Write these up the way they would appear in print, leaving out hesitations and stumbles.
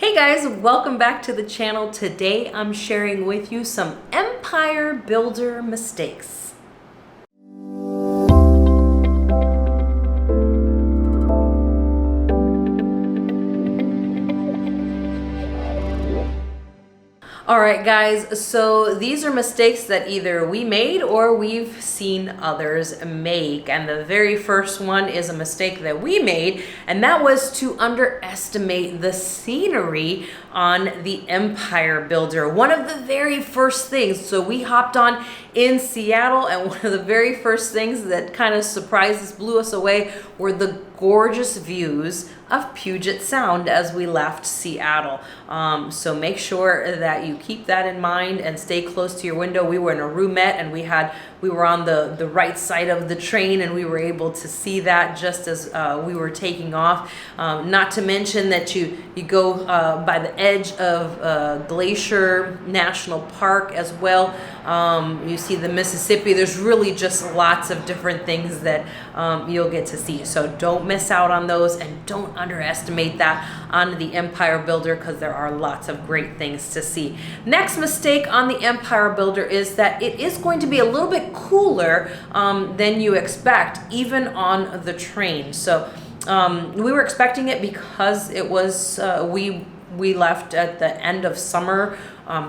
Hey guys, welcome back to the channel. Today I'm sharing with you some Empire Builder mistakes. Alright guys, so these are mistakes that either we made or we've seen others make. And the very first one is a mistake that we made, and that was to underestimate the scenery on the Empire Builder. One of the very first things, so we hopped on in Seattle, and one of the very first things that kind of surprised us, blew us away, were the gorgeous views of Puget Sound as we left Seattle. So make sure that you keep that in mind and stay close to your window. We were in a roomette, and we were on the right side of the train, and we were able to see that just as we were taking off. Not to mention that you go by the edge of Glacier National Park as well. You see the Mississippi. There's really just lots of different things that you'll get to see. So don't miss out on those, and don't underestimate that on the Empire Builder, because there are lots of great things to see. Next mistake on the Empire Builder is that it is going to be a little bit cooler than you expect, even on the train. So we were expecting it because it was we left at the end of summer,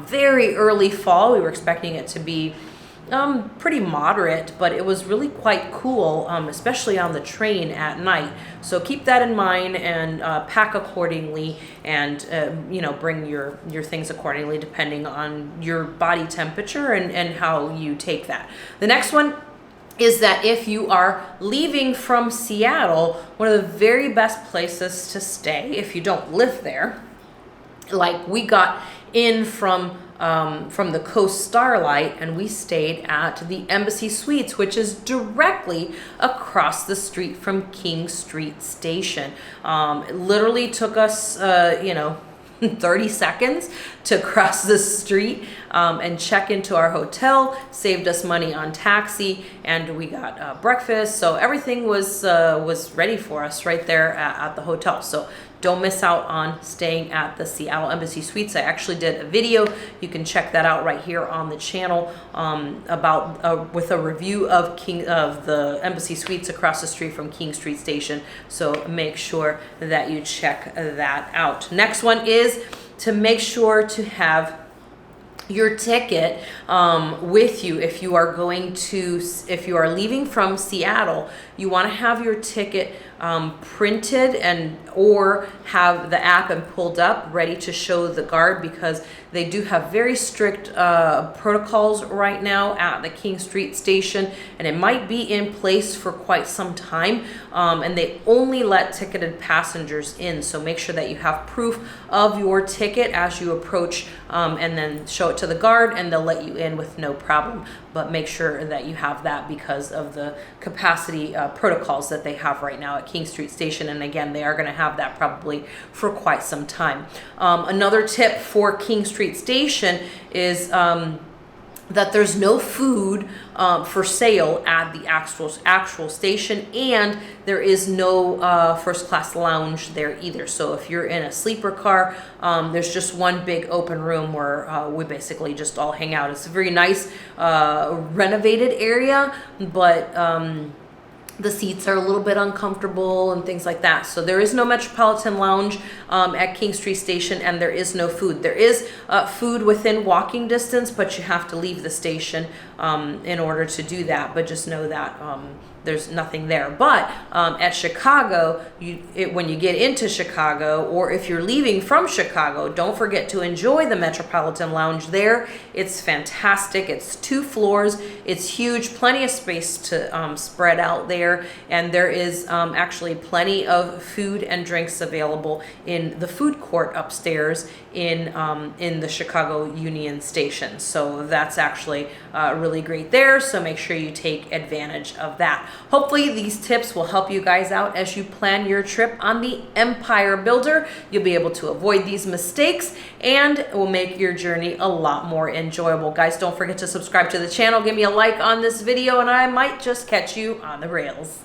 very early fall. We were expecting it to be pretty moderate, but it was really quite cool, especially on the train at night. So keep that in mind, and pack accordingly, and bring your things accordingly depending on your body temperature and how you take that. The next one is that if you are leaving from Seattle, one of the very best places to stay, if you don't live there, like we got in from the Coast Starlight, and we stayed at the Embassy Suites, which is directly across the street from King Street Station. It literally took us 30 seconds to cross the street and check into our hotel. Saved us money on taxi, and we got breakfast. So everything was ready for us right there at the hotel. So don't miss out on staying at the Seattle Embassy Suites. I actually did a video. You can check that out right here on the channel about with a review of the Embassy Suites across the street from King Street Station. So make sure that you check that out. Next one is to make sure to have your ticket with you. If you are leaving from Seattle, you want to have your ticket printed or have the app and pulled up ready to show the guard, because they do have very strict protocols right now at the King Street Station, and it might be in place for quite some time, and they only let ticketed passengers in. So make sure that you have proof of your ticket as you approach, and then show it to the guard, and they'll let you in with no problem. But make sure that you have that because of the capacity protocols that they have right now at King Street Station. And again, they are going to have that probably for quite some time. Another tip for King Street Station is that there's no food for sale at the actual station, and there is no first class lounge there either. So if you're in a sleeper car, there's just one big open room where we basically just all hang out. It's a very nice renovated area, but the seats are a little bit uncomfortable and things like that. So there is no Metropolitan Lounge at King Street Station, and there is no food. There is food within walking distance, but you have to leave the station in order to do that. But just know that there's nothing there. But at Chicago, when you get into Chicago, or if you're leaving from Chicago, don't forget to enjoy the Metropolitan Lounge there. It's fantastic. It's 2 floors. It's huge. Plenty of space to spread out there. And there is actually plenty of food and drinks available in the food court upstairs in the Chicago Union Station. So that's actually really great there. So make sure you take advantage of that. Hopefully these tips will help you guys out as you plan your trip on the Empire Builder. You'll be able to avoid these mistakes, and it will make your journey a lot more enjoyable. Guys, don't forget to subscribe to the channel. Give me a like on this video, and I might just catch you on the rails.